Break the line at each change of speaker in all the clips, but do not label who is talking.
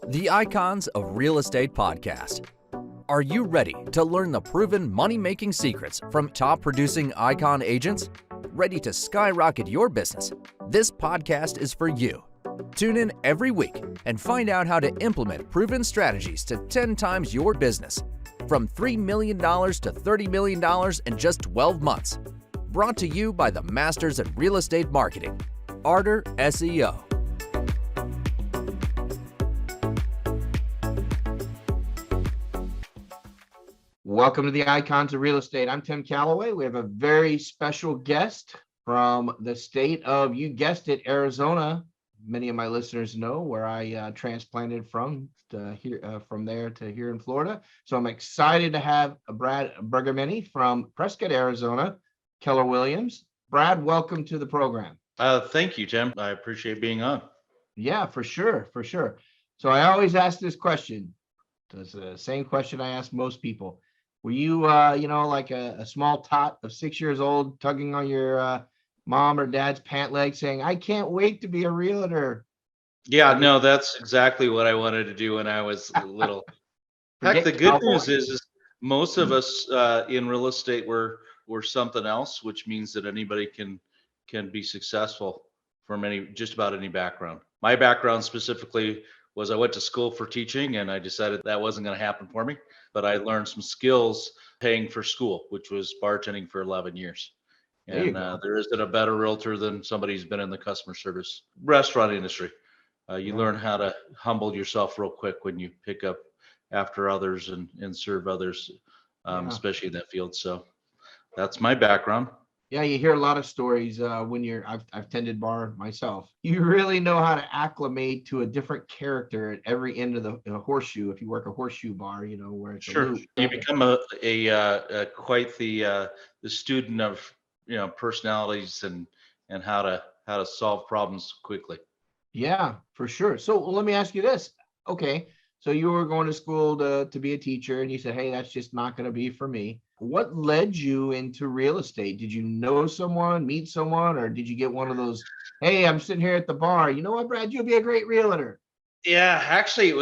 The Icons of Real Estate Podcast. Are you ready to learn the proven money-making secrets from top-producing Icon agents? Ready to skyrocket your business? This podcast is for you. Tune in every week and find out how to implement proven strategies to 10 times your business. From $3 million to $30 million in just 12 months. Brought to you by the Masters in Real Estate Marketing, Arter SEO.
Welcome to the Icons of Real Estate. I'm Tim Calloway. We have a very special guest from the state of, you guessed it, Arizona. Many of my listeners know where I transplanted from there to here in Florida. So I'm excited to have Brad Bergamini from Prescott, Arizona, Keller Williams. Brad, welcome to the program.
Thank you, Tim. I appreciate being on.
Yeah, for sure. So I always ask this question. It's the same question I ask most people. Were you, like a small tot of 6 years old, tugging on your mom or dad's pant leg saying, I can't wait to be a realtor?
Yeah, no, that's exactly what I wanted to do when I was little. Heck, the good news is most of us in real estate were something else, which means that anybody can be successful from just about any background. My background specifically was I went to school for teaching, and I decided that wasn't going to happen for me. But I learned some skills paying for school, which was bartending for 11 years. And there isn't a better realtor than somebody who's been in the customer service restaurant industry. You learn how to humble yourself real quick when you pick up after others and serve others, especially in that field. So that's my background.
Yeah, you hear a lot of stories when I've tended bar myself. You really know how to acclimate to a different character at every end of the horseshoe. If you work a horseshoe bar, where it's
sure. You become a quite the student of personalities and how to solve problems quickly.
Yeah, for sure. So let me ask you this. Okay, so you were going to school to be a teacher, and you said, hey, that's just not going to be for me. What led you into real estate? Did you know someone, meet someone, or did you get one of those, hey, I'm sitting here at the bar, you know what, Brad, you'll be a great realtor?
Yeah, actually, it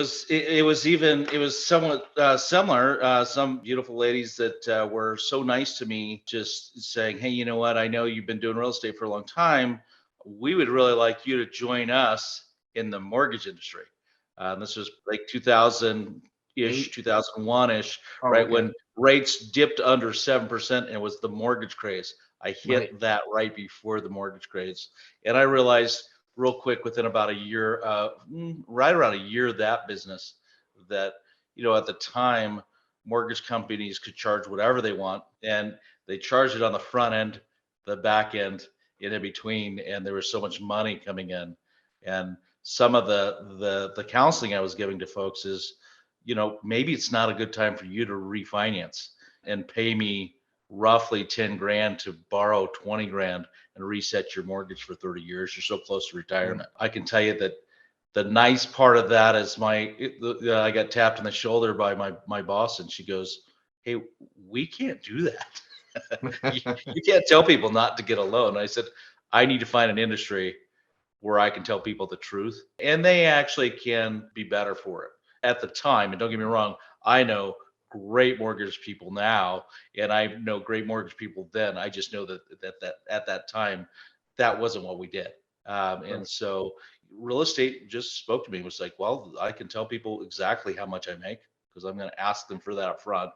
was somewhat similar. Some beautiful ladies that were so nice to me, just saying, hey, you know what? I know you've been doing real estate for a long time. We would really like you to join us in the mortgage industry. This was like 2000-ish, 2001-ish, right? Okay. When rates dipped under 7%, and it was the mortgage craze. I hit that right before the mortgage craze. And I realized real quick within about a year, right around a year of that business, that, at the time, mortgage companies could charge whatever they want, and they charged it on the front end, the back end, and in between, and there was so much money coming in. And some of the counseling I was giving to folks is, maybe it's not a good time for you to refinance and pay me roughly 10 grand to borrow 20 grand and reset your mortgage for 30 years. You're so close to retirement. I can tell you that the nice part of that is I got tapped in the shoulder by my boss, and she goes, hey, we can't do that. You can't tell people not to get a loan. I said, I need to find an industry where I can tell people the truth, and they actually can be better for it. At the time, and don't get me wrong, I know great mortgage people now, and I know great mortgage people then. I just know that at that time, that wasn't what we did. And so real estate just spoke to me. It was like, well, I can tell people exactly how much I make because I'm going to ask them for that up front.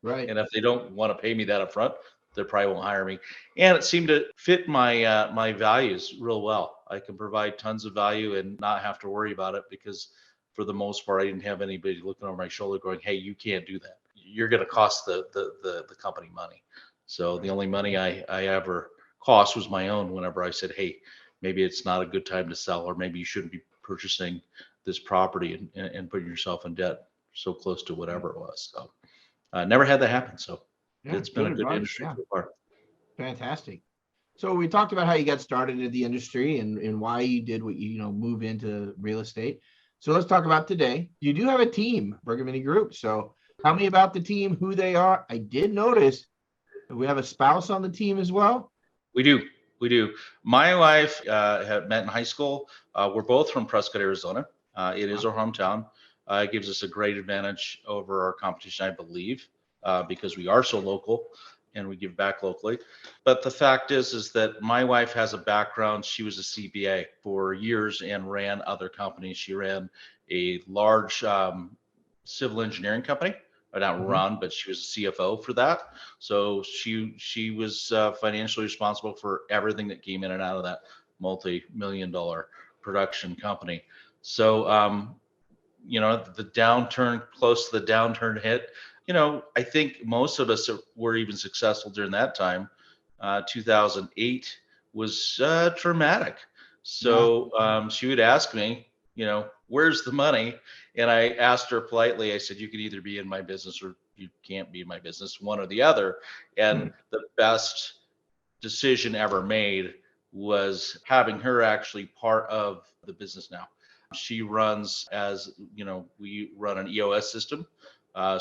Right.
And if they don't want to pay me that up front, they probably won't hire me. And it seemed to fit my my values real well. I can provide tons of value and not have to worry about it because for the most part, I didn't have anybody looking over my shoulder going, hey, you can't do that. You're going to cost the company money. So the only money I ever cost was my own whenever I said, hey, maybe it's not a good time to sell, or maybe you shouldn't be purchasing this property and putting yourself in debt so close to whatever it was. So never had that happen. So it's been a good industry so far.
Fantastic. So we talked about how you got started in the industry and why you did what move into real estate. So let's talk about today. You do have a team, Bergamini Group. So tell me about the team, who they are. I did notice that we have a spouse on the team as well.
We do. My wife had met in high school. We're both from Prescott, Arizona. It is our hometown. It gives us a great advantage over our competition, I believe, because we are so local and we give back locally. But the fact is that my wife has a background. She was a CPA for years and ran other companies. She ran a large civil engineering company. Not run, but she was a CFO for that. So she was financially responsible for everything that came in and out of that multi-million-dollar production company. So the downturn, close to the downturn hit. I think most of us were even successful during that time. 2008 was dramatic. So she would ask me, where's the money? And I asked her politely, I said, you can either be in my business or you can't be in my business, one or the other. And the best decision ever made was having her actually part of the business now. She runs we run an EOS system.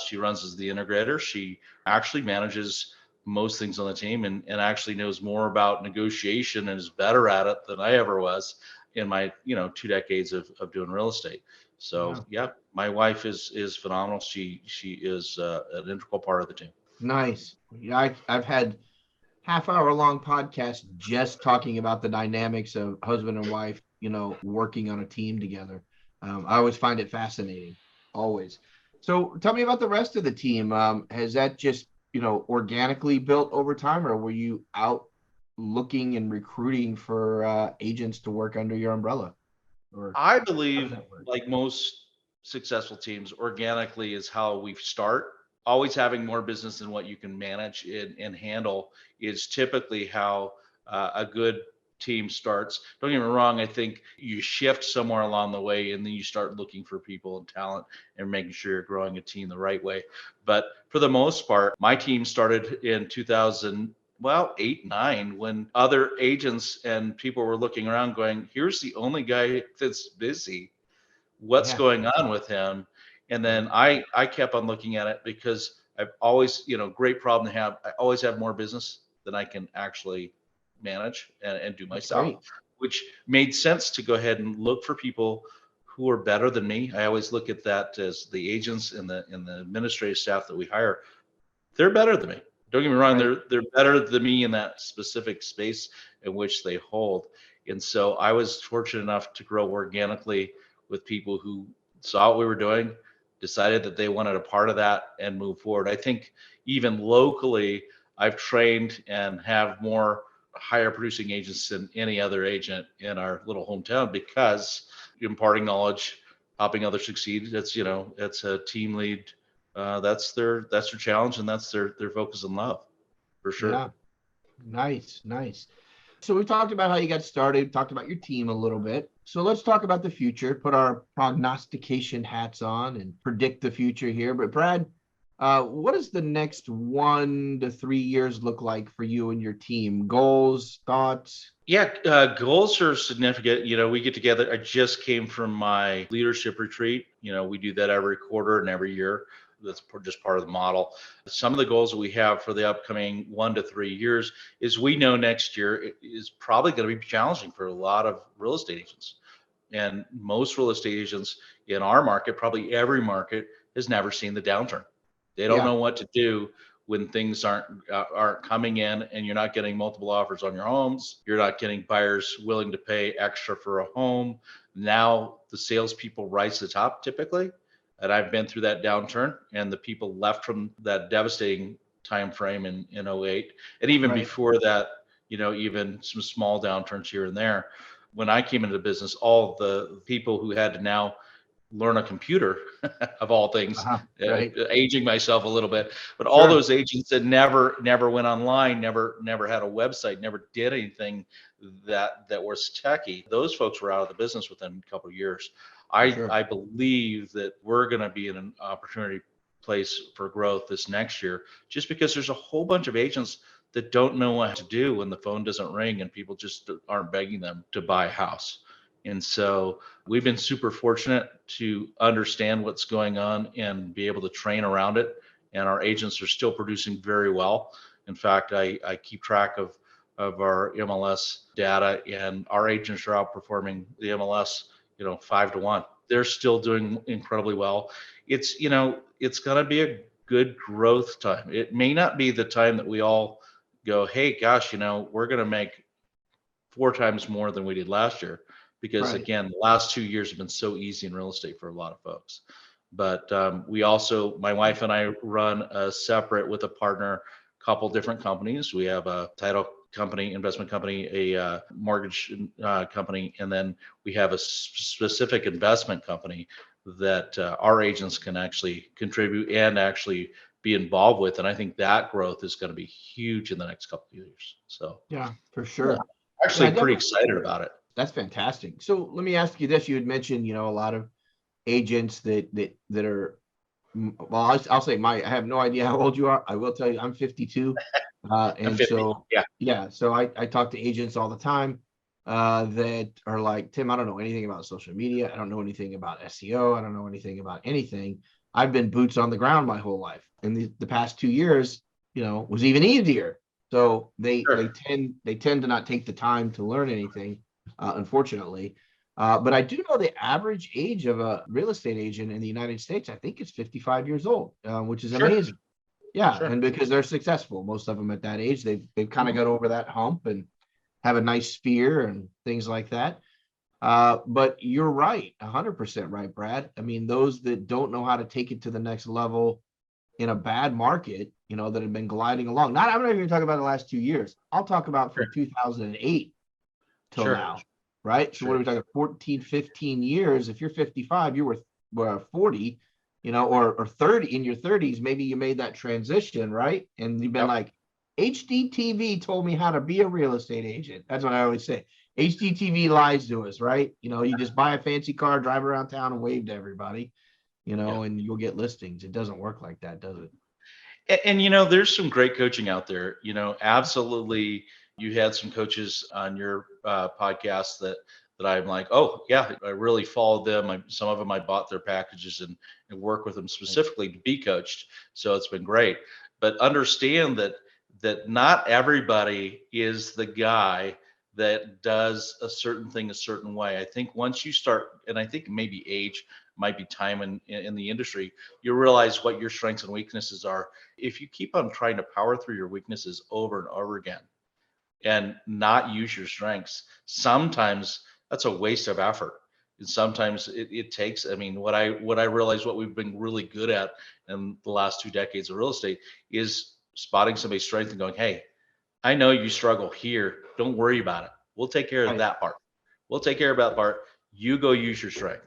She runs as the integrator. She actually manages most things on the team and actually knows more about negotiation and is better at it than I ever was in my 2 decades of doing real estate. So yeah, my wife is phenomenal. She is an integral part of the team.
Nice. Yeah, I've had half-hour long podcast just talking about the dynamics of husband and wife, working on a team together. I always find it fascinating, always. So tell me about the rest of the team. Has that just, organically built over time, or were you out looking and recruiting for agents to work under your umbrella? Or
I believe, like most successful teams, organically is how we start. Always having more business than what you can manage and handle is typically how a good team starts. Don't get me wrong, I think you shift somewhere along the way and then you start looking for people and talent and making sure you're growing a team the right way. But for the most part, my team started in 2008, 9, when other agents and people were looking around going, here's the only guy that's busy. What's going on with him? And then I kept on looking at it because I've always, great problem to have. I always have more business than I can actually manage and do myself, which made sense to go ahead and look for people who are better than me. I always look at that as the agents and the administrative staff that we hire. They're better than me. Don't get me wrong. They're better than me in that specific space in which they hold. And so I was fortunate enough to grow organically with people who saw what we were doing, decided that they wanted a part of that and move forward. I think even locally, I've trained and have more higher producing agents than any other agent in our little hometown because imparting knowledge, helping others succeed. It's it's a team lead. That's their challenge and that's their focus and love, for sure.
Yeah, nice. So we talked about how you got started, talked about your team a little bit. So let's talk about the future, put our prognostication hats on and predict the future here. But Brad, what does the next 1 to 3 years look like for you and your team? Goals, thoughts?
Yeah, goals are significant. We get together. I just came from my leadership retreat. We do that every quarter and every year. That's just part of the model. Some of the goals that we have for the upcoming 1 to 3 years is we know next year is probably going to be challenging for a lot of real estate agents. And most real estate agents in our market, probably every market, has never seen the downturn. They don't know what to do when things aren't coming in and you're not getting multiple offers on your homes. You're not getting buyers willing to pay extra for a home. Now the salespeople rise to the top typically. And I've been through that downturn and the people left from that devastating time frame in 08. And even before that, even some small downturns here and there. When I came into the business, all the people who had to now learn a computer of all things, aging myself a little bit, but all those agents that never went online, never had a website, never did anything that was techy, those folks were out of the business within a couple of years. I believe that we're going to be in an opportunity place for growth this next year, just because there's a whole bunch of agents that don't know what to do when the phone doesn't ring and people just aren't begging them to buy a house. And so we've been super fortunate to understand what's going on and be able to train around it. And our agents are still producing very well. In fact, I keep track of our MLS data, and our agents are outperforming the MLS, 5 to 1 they're still doing incredibly well. It's, it's going to be a good growth time. It may not be the time that we all go, hey, gosh, we're going to make 4 times more than we did last year, because
Right.
again, the last 2 years have been so easy in real estate for a lot of folks. But we also, my wife and I run a separate with a partner, couple different companies. We have a title company, investment company, a mortgage company, and then we have a specific investment company that our agents can actually contribute and actually be involved with. And I think that growth is going to be huge in the next couple of years. So
Yeah, for
yeah,
sure.
actually
Yeah,
pretty
definitely.
excited about it.
That's fantastic. So let me ask you this. You had mentioned, a lot of agents that are, well, I'll say I have no idea how old you are. I will tell you, I'm 52.
I'm
And
50.
so,
Yeah.
yeah, so I talk to agents all the time that are like, Tim, I don't know anything about social media. I don't know anything about SEO. I don't know anything about anything. I've been boots on the ground my whole life. And the past 2 years, was even easier. So they
Sure.
tend to not take the time to learn anything, unfortunately. But I do know the average age of a real estate agent in the United States, I think, is 55 years old, which is
Sure.
amazing. Yeah,
Sure.
and because they're successful, most of them at that age, they've kind of
Mhm.
got over that hump and have a nice sphere and things like that. But you're right, 100% right, Brad. I mean, those that don't know how to take it to the next level in a bad market, that have been gliding along. I'm not even talking about the last 2 years. I'll talk about
Sure.
from 2008 till
Sure.
now, right? So what are
Sure.
we talking, 14, 15 years? If you're 55, you were 40, or 30, in your 30s, maybe you made that transition, right? And you've been
Yep.
like, HDTV told me how to be a real estate agent. That's what I always say. HDTV lies to us, right? You just buy a fancy car, drive around town and wave to everybody,
Yeah.
and you'll get listings. It doesn't work like that, does it?
And there's some great coaching out there. Absolutely. You had some coaches on your podcast that I'm like, oh yeah, I really followed them. Some of them I bought their packages and work with them specifically to be coached. So it's been great. But understand that not everybody is the guy that does a certain thing a certain way. I think once you start, and I think maybe age might be time in the industry, you realize what your strengths and weaknesses are. If you keep on trying to power through your weaknesses over and over again and not use your strengths, sometimes that's a waste of effort. And sometimes it takes, I mean, what I realize what we've been really good at in the last 2 decades of real estate is spotting somebody's strength and going, hey, I know you struggle here. Don't worry about it. We'll take care of
Right.
that part. We'll take care of that part. You go use your strength.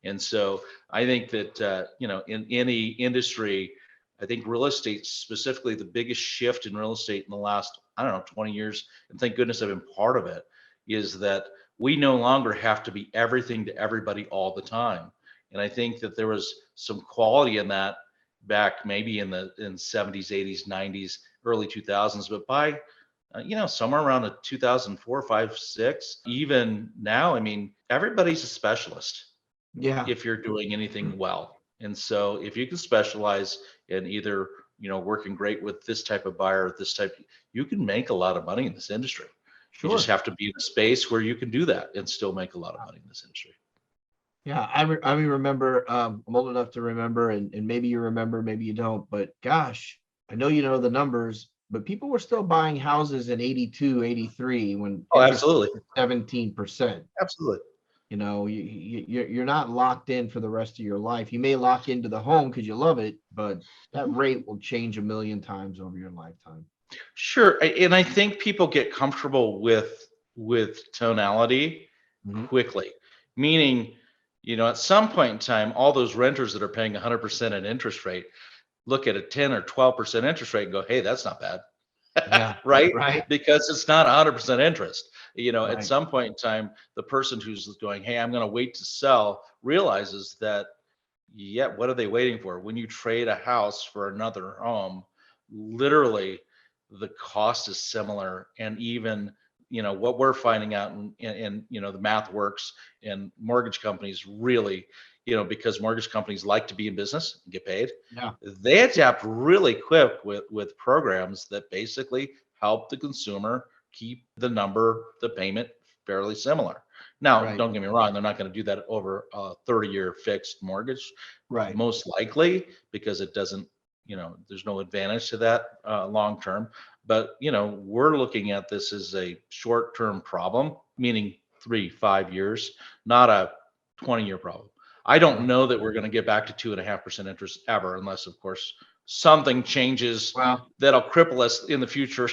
And so I think that, in any industry, I think real estate specifically, the biggest shift in real estate in the last, I don't know, 20 years, and thank goodness I've been part of it, is that we no longer have to be everything to everybody all the time. And I think that there was some quality in that back maybe in 70s, 80s, 90s, early 2000s, but by somewhere around the 2004, 5, 6, even now, I mean, everybody's a specialist
Yeah.
if you're doing anything well. And so if you can specialize in either, working great with this type of buyer, this type, you can make a lot of money in this industry. You just
Sure.
have to be in a space where you can do that and still make a lot of money in this industry.
Yeah, I remember. I'm old enough to remember, and maybe you remember, maybe you don't. But gosh, I know you know the numbers. But people were still buying houses in 82, 83 when
Oh,
interest
absolutely.
was 17%.
Absolutely.
You're not locked in for the rest of your life. You may lock into the home because you love it, but that
Mhm.
rate will change a million times over your lifetime.
Sure. And I think people get comfortable with tonality
Mhm.
quickly, meaning, at some point in time, all those renters that are paying 100% in interest rate look at a 10 or 12% interest rate and go, hey, that's not bad.
Yeah.
Right?
Right.
Because it's not 100% interest. At
Right.
some point in time, the person who's going, hey, I'm going to wait to sell, realizes that, yeah, what are they waiting for? When you trade a house for another home, literally the cost is similar. And even, what we're finding out, and the math works, and mortgage companies really, because mortgage companies like to be in business and get paid,
Yeah.
they adapt really quick with programs that basically help the consumer keep the payment fairly similar. Now,
Right.
don't get me wrong, they're not going to do that over a 30-year fixed mortgage,
Right.
most likely, because it doesn't, there's no advantage to that long term. But, we're looking at this as a short-term problem, meaning 3, 5 years, not a 20-year problem. I don't
Right.
know that we're going to get back to 2.5% interest ever, unless, of course, something changes
Well,
that'll cripple us in the future.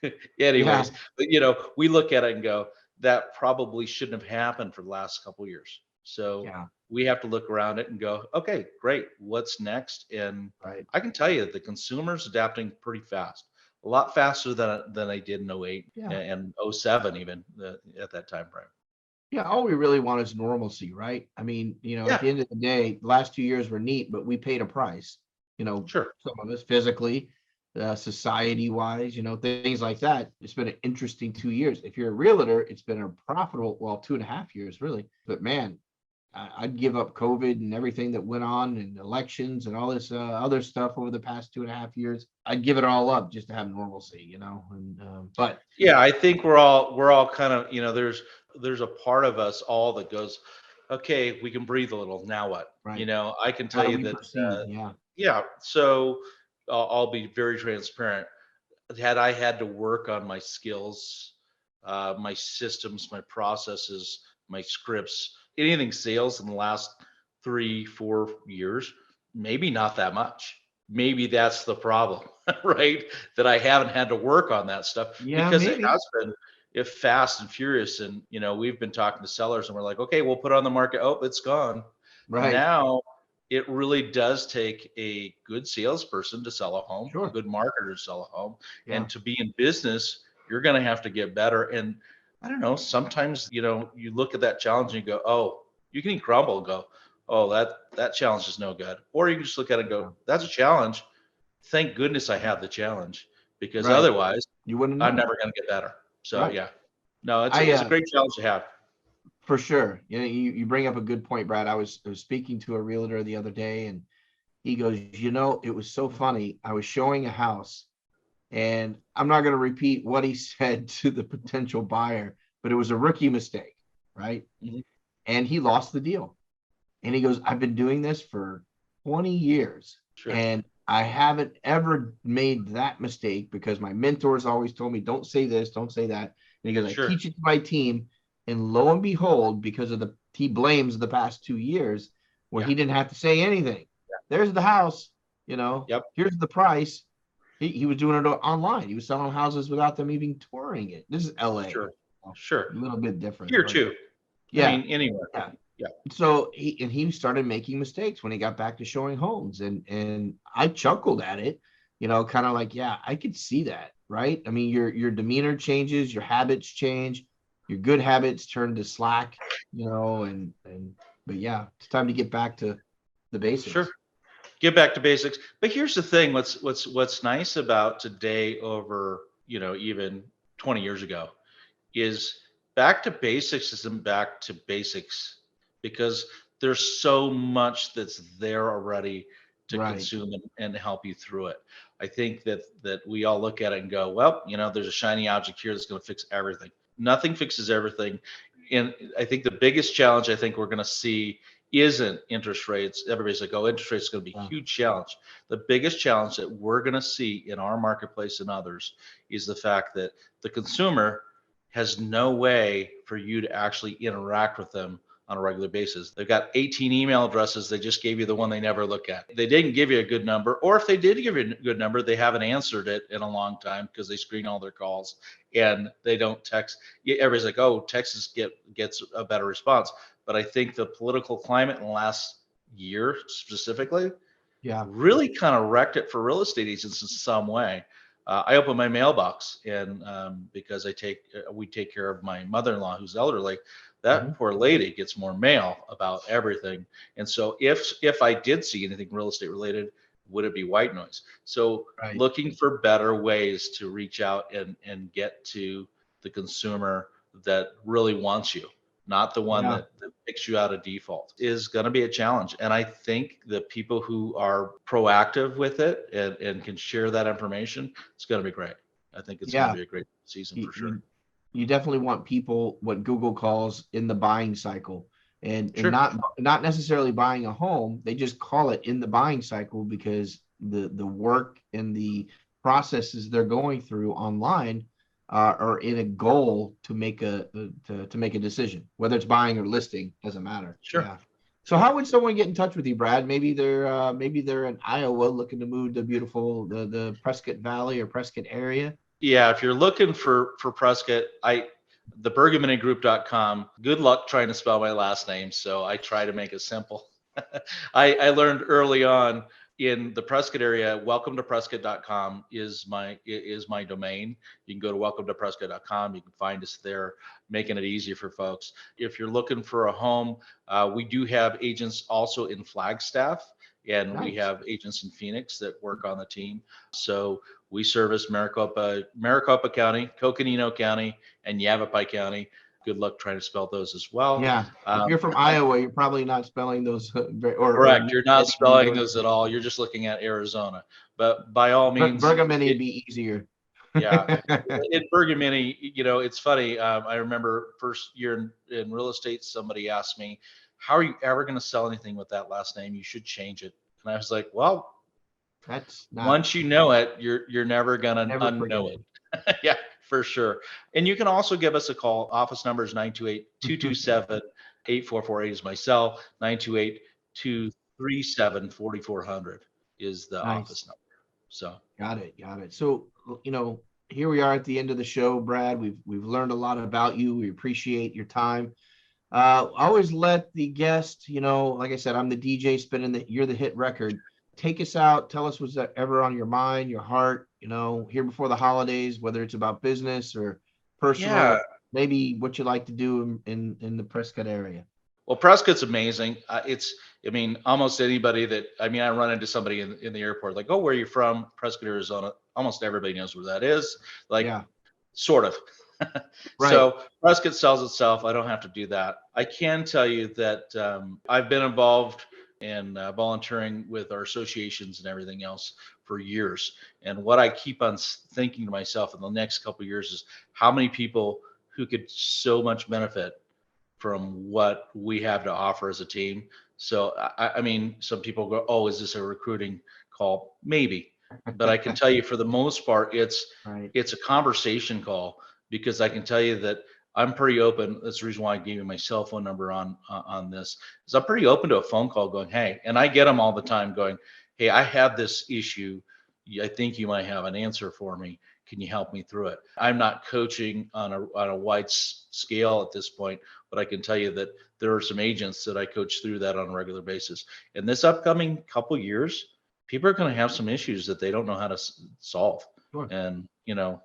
yeah.
Anyways, but we look at it and go, that probably shouldn't have happened for the last couple of years. So
Yeah.
we have to look around it and go, okay, great, what's next? And
Right.
I can tell you that the consumer's adapting pretty fast, a lot faster than I did in '08
Yeah.
and '07 even at that time frame.
Yeah. All we really want is normalcy, right? I mean, at
Yeah,
the end of the day, the last 2 years were neat, but we paid a price,
sure.
some of us physically, society wise, things like that. It's been an interesting 2 years. If you're a realtor, it's been a profitable, well, 2.5 years really. But man, I'd give up COVID and everything that went on and elections and all this other stuff over the past 2.5 years. I'd give it all up just to have normalcy, and but
Yeah, I think we're all kind of, there's a part of us all that goes, okay, we can breathe a little. Now what?
right.
I can
How
tell
do
you
we
that,
proceed? Yeah.
yeah. So I'll be very transparent. Had I had to work on my skills, my systems, my processes, my scripts, anything sales in the last 3, 4 years, maybe not that much. Maybe that's the problem, right? That I haven't had to work on that stuff
Yeah,
because it
maybe.
has been if fast and furious. And we've been talking to sellers and we're like, okay, we'll put it on the market. Oh, it's gone.
Right.
Now it really does take a good salesperson to sell a home, a
Sure.
good marketer to sell a home,
Yeah.
and to be in business, you're going to have to get better. And I don't know, sometimes, you look at that challenge and you go, oh, you can crumble and go, oh, that challenge is no good. Or you can just look at it and
Yeah.
go, that's a challenge. Thank goodness I have the challenge because
Right.
otherwise
You wouldn't
I'm
know.
never going to get better. So
Right.
yeah, no, it's
I
it's a great challenge to have.
For sure. You bring up a good point, Brad. I was speaking to a realtor the other day, and he goes, it was so funny. I was showing a house, and I'm not going to repeat what he said to the potential buyer, but it was a rookie mistake, right?
Mhm.
And he lost the deal. And he goes, I've been doing this for 20 years,
Sure,
and I haven't ever made that mistake because my mentors always told me, don't say this, don't say that. And he goes, I
sure,
teach it to my team. And lo and behold, because of he blames the past 2 years where
yeah,
he didn't have to say anything. There's the house,
yep,
here's the price. He was doing it online. He was selling houses without them even touring it. This is LA.
sure,
A
sure.
little bit different,
Here
but
too. I
yeah,
mean, anywhere.
yeah.
Yeah,
So he started making mistakes when he got back to showing homes, and I chuckled at it, kind of like, yeah, I could see that, right? I mean, your demeanor changes, your habits change, your good habits turn to slack, and but yeah, it's time to get back to the
sure.
basics.
Get back to basics. But here's the thing: what's nice about today over even 20 years ago is back to basics isn't back to basics because there's so much that's there already to
Right.
consume and help you through it. I think that we all look at it and go, well, there's a shiny object here that's going to fix everything. Nothing fixes everything. And I think the biggest challenge I think we're going to see isn't interest rates. Everybody's like, oh, interest rates is going to be a
Yeah.
huge challenge. The biggest challenge that we're going to see in our marketplace and others is the fact that the consumer has no way for you to actually interact with them on a regular basis. They've got 18 email addresses. They just gave you the one they never look at. They didn't give you a good number, or if they did give you a good number, they haven't answered it in a long time because they screen all their calls and they don't text. Everybody's like, oh, Texas gets a better response. But I think the political climate in the last year specifically
Yeah.
really kind of wrecked it for real estate agents in some way. I open my mailbox and because we take care of my mother-in-law who's elderly. That
Mhm.
poor lady gets more mail about everything. And so if I did see anything real estate related, would it be white noise? So
Right.
looking for better ways to reach out and get to the consumer that really wants you, not the one
Yeah.
that picks you out of default, is going to be a challenge. And I think the people who are proactive with it and can share that information, it's going to be great. I think it's going to
Yeah.
be a great season
You,
for
you
sure.
you definitely want people what Google calls in the buying cycle, and
Sure.
not necessarily buying a home. They just call it in the buying cycle because the work and the processes they're going through online are in a goal to make to make a decision, whether it's buying or listing, doesn't matter.
Sure.
Yeah. So how would someone get in touch with you, Brad? Maybe they're in Iowa looking to move to beautiful the Prescott Valley or Prescott area.
Yeah, if you're looking for Prescott, the bergaminigroup.com. Good luck trying to spell my last name, so I try to make it simple. I learned early on in the Prescott area, welcome to prescott.com is my domain. You can go to welcome to prescott.com. You can find us there, making it easy for folks. If you're looking for a home, we do have agents also in Flagstaff, and we
Nice.
have agents in Phoenix that work on the team. So we service Maricopa County, Coconino County, and Yavapai County. Good luck trying to spell those as well.
Yeah. If you're from Iowa, you're probably not spelling those
Correct. You're not spelling those at all. You're just looking at Arizona. But by all means,
Bergamini would be easier.
yeah. In Bergamini, it's funny. I remember first year in real estate, somebody asked me, how are you ever going to sell anything with that last name? You should change it. And I was like, well,
That's not
once you know it, you're never going to unknow it. Yeah, for sure. And you can also give us a call. Office number is 928-227-8448 is my cell. 928-237-4400 is the
nice.
office number. So
Got it. So, here we are at the end of the show, Brad. We've learned a lot about you. We appreciate your time. I always let the guest, like I said, I'm the DJ spinning you're the hit record. Take us out. Tell us what's ever on your mind, your heart, here before the holidays, whether it's about business or personal,
yeah.
maybe what you like to do in the Prescott area.
Well, Prescott's amazing. Almost anybody I run into somebody in the airport, like, oh, where are you from? Prescott, Arizona. Almost everybody knows where that is. Like,
Yeah.
Sort of.
Right.
So Prescott sells itself. I don't have to do that. I can tell you that I've been involved in volunteering with our associations and everything else for years. And what I keep on thinking to myself in the next couple of years is how many people who could so much benefit from what we have to offer as a team. So, some people go, oh, is this a recruiting call? Maybe. But I can tell you for the most part, it's a conversation call, because I can tell you that I'm pretty open. That's the reason why I gave you my cell phone number on this, is I'm pretty open to a phone call going, hey, and I get them all the time going, hey, I have this issue. I think you might have an answer for me. Can you help me through it? I'm not coaching on a wide scale at this point, but I can tell you that there are some agents that I coach through that on a regular basis. In this upcoming couple years, people are going to have some issues that they don't know how to solve.
Sure.
And,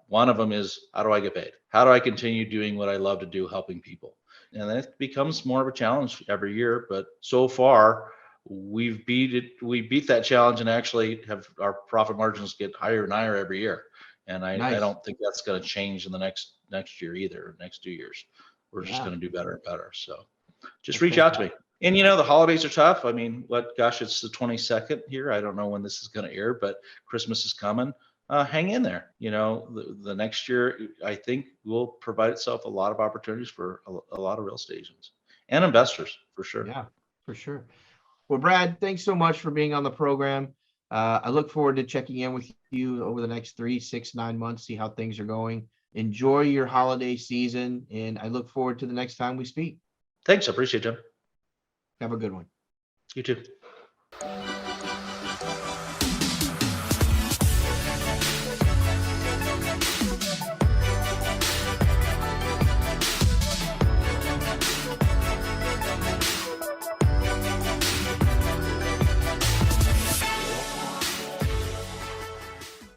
one of them is, how do I get paid? How do I continue doing what I love to do, helping people? And that becomes more of a challenge every year. But so far, we beat that challenge, and actually have our profit margins get higher and higher every year. And I don't think that's going to change in the next year either, next 2 years. We're just going to do better and better. So just reach out to me. And the holidays are tough. It's the 22nd here. I don't know when this is going to air, but Christmas is coming. Hang in there. The next year, I think, will provide itself a lot of opportunities for a lot of real estate agents and investors, for sure.
Yeah, for sure. Well, Brad, thanks so much for being on the program. I look forward to checking in with you over the next 3, 6, 9 months, see how things are going. Enjoy your holiday season, and I look forward to the next time we speak.
Thanks. I appreciate it, Jim.
Have a good one.
You too.